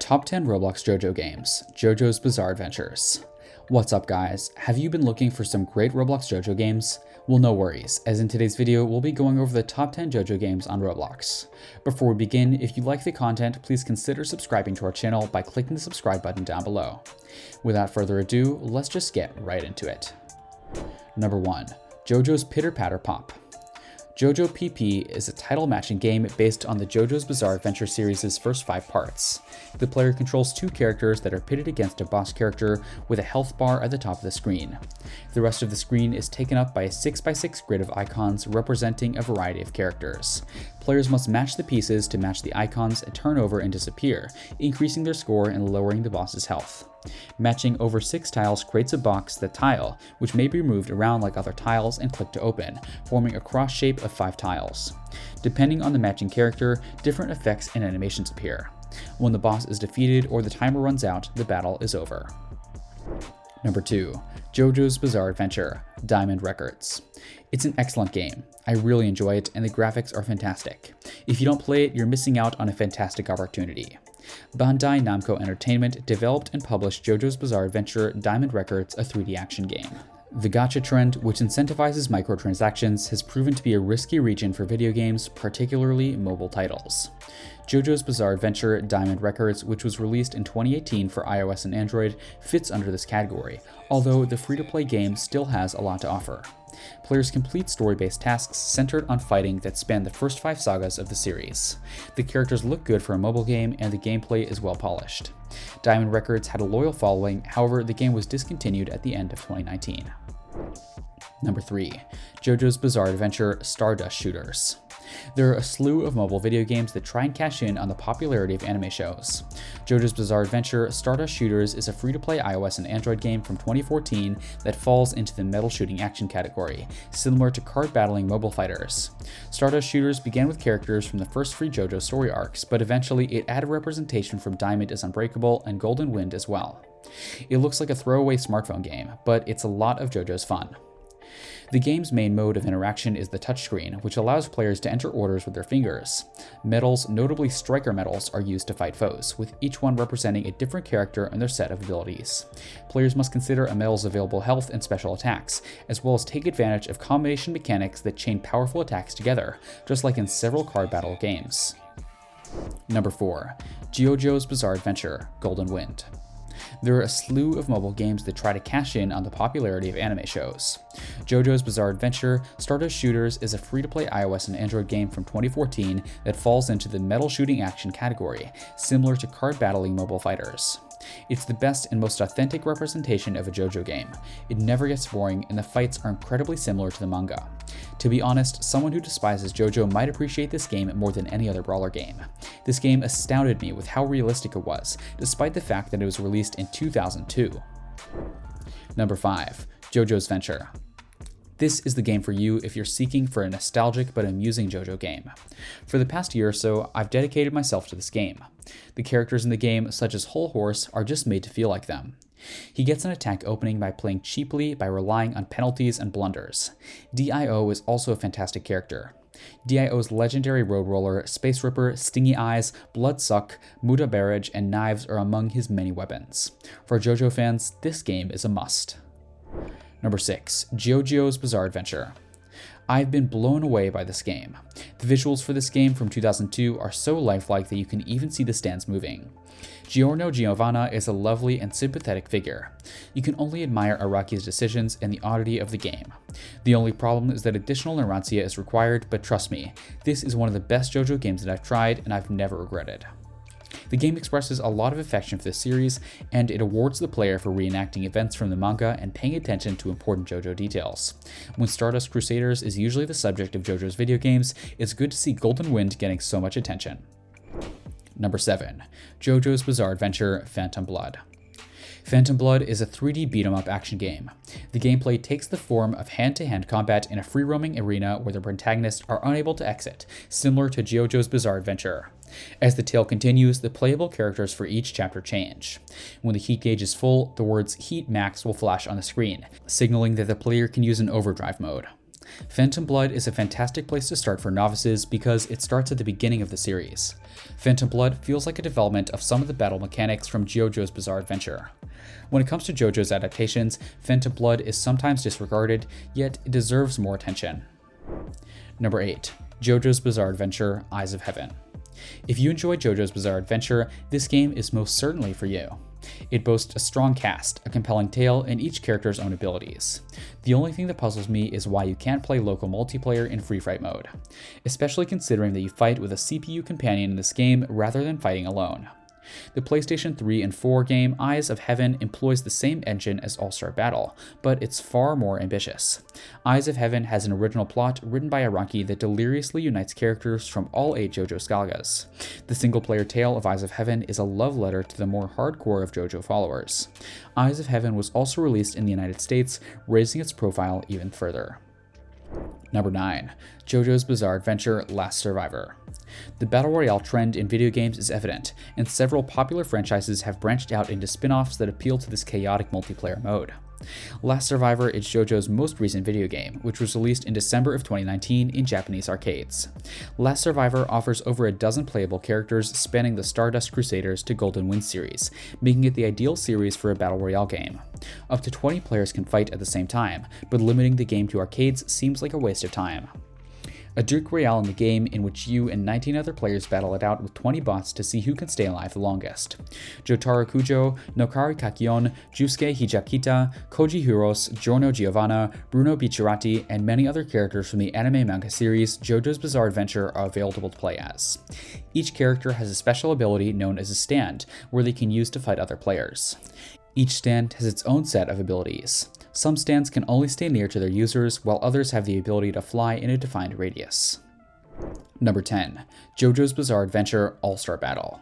Top 10 Roblox Jojo Games, Jojo's Bizarre Adventures. What's up guys, have you been looking for some great Roblox Jojo games? Well, no worries, as in today's video we'll be going over the top 10 Jojo games on Roblox. Before we begin, if you like the content, please consider subscribing to our channel by clicking the subscribe button down below. Without further ado, let's just get right into it. Number 1. Jojo's Pitter Patter Pop. Jojo PP is a title matching game based on the Jojo's Bizarre Adventure series' first 5 parts. The player controls 2 characters that are pitted against a boss character with a health bar at the top of the screen. The rest of the screen is taken up by a 6x6 grid of icons representing a variety of characters. Players must match the pieces to match the icons and turn over and disappear, increasing their score and lowering the boss's health. Matching over 6 tiles creates a box that tile, which may be moved around like other tiles and click to open, forming a cross shape of 5 tiles. Depending on the matching character, different effects and animations appear. When the boss is defeated or the timer runs out, the battle is over. Number 2. Jojo's Bizarre Adventure, Diamond Records. It's an excellent game. I really enjoy it and the graphics are fantastic. If you don't play it, you're missing out on a fantastic opportunity. Bandai Namco Entertainment developed and published Jojo's Bizarre Adventure Diamond Records, a 3D action game. The gacha trend, which incentivizes microtransactions, has proven to be a risky region for video games, particularly mobile titles. Jojo's Bizarre Adventure Diamond Records, which was released in 2018 for iOS and Android, fits under this category, although the free-to-play game still has a lot to offer. Players complete story-based tasks centered on fighting that span the first 5 sagas of the series. The characters look good for a mobile game, and the gameplay is well polished. Diamond Records had a loyal following, however, the game was discontinued at the end of 2019. Number 3. Jojo's Bizarre Adventure Stardust Shooters. There are a slew of mobile video games that try and cash in on the popularity of anime shows. Jojo's Bizarre Adventure Stardust Shooters is a free-to-play iOS and Android game from 2014 that falls into the metal shooting action category, similar to card battling mobile fighters. Stardust Shooters began with characters from the first 3 JoJo story arcs, but eventually it added representation from Diamond is Unbreakable and Golden Wind as well. It looks like a throwaway smartphone game, but it's a lot of JoJo's fun. The game's main mode of interaction is the touchscreen, which allows players to enter orders with their fingers. Medals, notably striker medals, are used to fight foes, with each one representing a different character and their set of abilities. Players must consider a medal's available health and special attacks, as well as take advantage of combination mechanics that chain powerful attacks together, just like in several card battle games. Number 4. Jojo's Bizarre Adventure, Golden Wind. There are a slew of mobile games that try to cash in on the popularity of anime shows. Jojo's Bizarre Adventure Stardust Shooters is a free-to-play iOS and Android game from 2014 that falls into the metal shooting action category, similar to card battling mobile fighters. It's the best and most authentic representation of a JoJo game. It never gets boring, and the fights are incredibly similar to the manga. To be honest, someone who despises JoJo might appreciate this game more than any other brawler game. This game astounded me with how realistic it was, despite the fact that it was released in 2002. Number 5. Jojo's Venture. This is the game for you if you're seeking for a nostalgic but amusing JoJo game. For the past year or so, I've dedicated myself to this game. The characters in the game, such as Whole Horse, are just made to feel like them. He gets an attack opening by playing cheaply by relying on penalties and blunders. Dio is also a fantastic character. Dio's legendary road roller, Space Ripper, Stingy Eyes, Blood Suck, Muda Barrage, and Knives are among his many weapons. For JoJo fans, this game is a must. Number 6. Jojo's Bizarre Adventure. I've been blown away by this game. The visuals for this game from 2002 are so lifelike that you can even see the stands moving. Giorno Giovanna is a lovely and sympathetic figure. You can only admire Araki's decisions and the oddity of the game. The only problem is that additional narrancia is required, but trust me, this is one of the best JoJo games that I've tried and I've never regretted. The game expresses a lot of affection for this series, and it awards the player for reenacting events from the manga and paying attention to important JoJo details. When Stardust Crusaders is usually the subject of JoJo's video games, it's good to see Golden Wind getting so much attention. Number 7. Jojo's Bizarre Adventure Phantom Blood. Phantom Blood is a 3D beat-em-up action game. The gameplay takes the form of hand-to-hand combat in a free-roaming arena where the protagonists are unable to exit, similar to Jojo's Bizarre Adventure. As the tale continues, the playable characters for each chapter change. When the heat gauge is full, the words Heat Max will flash on the screen, signaling that the player can use an overdrive mode. Phantom Blood is a fantastic place to start for novices because it starts at the beginning of the series. Phantom Blood feels like a development of some of the battle mechanics from Jojo's Bizarre Adventure. When it comes to Jojo's adaptations, Phantom Blood is sometimes disregarded, yet it deserves more attention. Number 8. Jojo's Bizarre Adventure Eyes of Heaven. If you enjoy Jojo's Bizarre Adventure, this game is most certainly for you. It boasts a strong cast, a compelling tale, and each character's own abilities. The only thing that puzzles me is why you can't play local multiplayer in free fight mode, especially considering that you fight with a CPU companion in this game rather than fighting alone. The PlayStation 3 and 4 game Eyes of Heaven employs the same engine as All-Star Battle, but it's far more ambitious. Eyes of Heaven has an original plot written by Araki that deliriously unites characters from all 8 JoJo sagas. The single-player tale of Eyes of Heaven is a love letter to the more hardcore of JoJo followers. Eyes of Heaven was also released in the United States, raising its profile even further. Number 9. Jojo's Bizarre Adventure Last Survivor. The Battle Royale trend in video games is evident, and several popular franchises have branched out into spin-offs that appeal to this chaotic multiplayer mode. Last Survivor is Jojo's most recent video game, which was released in December of 2019 in Japanese arcades. Last Survivor offers over a dozen playable characters spanning the Stardust Crusaders to Golden Wind series, making it the ideal series for a Battle Royale game. Up to 20 players can fight at the same time, but limiting the game to arcades seems like a waste of time. A Duke Royale in the game in which you and 19 other players battle it out with 20 bots to see who can stay alive the longest. Jotaro Kujo, Nokari Kakion, Jusuke Hijakita, Koji Hiros, Giorno Giovanna, Bruno Bicciarati, and many other characters from the anime manga series Jojo's Bizarre Adventure are available to play as. Each character has a special ability known as a stand, where they can use to fight other players. Each stand has its own set of abilities. Some stands can only stay near to their users, while others have the ability to fly in a defined radius. Number 10. Jojo's Bizarre Adventure All-Star Battle.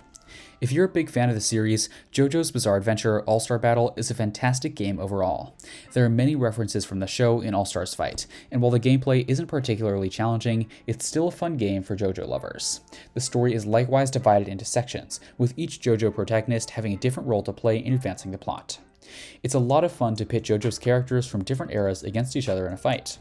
If you're a big fan of the series, Jojo's Bizarre Adventure All-Star Battle is a fantastic game overall. There are many references from the show in All-Stars Fight, and while the gameplay isn't particularly challenging, it's still a fun game for JoJo lovers. The story is likewise divided into sections, with each JoJo protagonist having a different role to play in advancing the plot. It's a lot of fun to pit JoJo's characters from different eras against each other in a fight.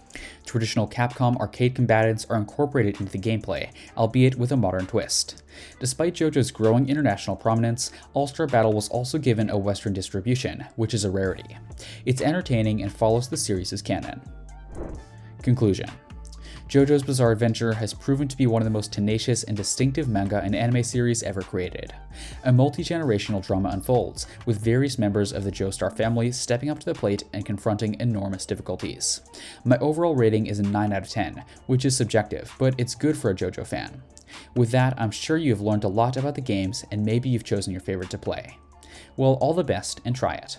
Traditional Capcom arcade combatants are incorporated into the gameplay, albeit with a modern twist. Despite JoJo's growing international prominence, All-Star Battle was also given a Western distribution, which is a rarity. It's entertaining and follows the series' canon. Conclusion. Jojo's Bizarre Adventure has proven to be one of the most tenacious and distinctive manga and anime series ever created. A multi-generational drama unfolds, with various members of the Joestar family stepping up to the plate and confronting enormous difficulties. My overall rating is a 9 out of 10, which is subjective, but it's good for a JoJo fan. With that, I'm sure you have learned a lot about the games, and maybe you've chosen your favorite to play. Well, all the best, and try it.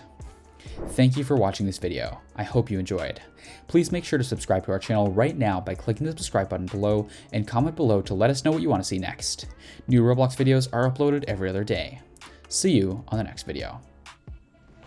Thank you for watching this video. I hope you enjoyed. Please make sure to subscribe to our channel right now by clicking the subscribe button below and comment below to let us know what you want to see next. New Roblox videos are uploaded every other day. See you on the next video.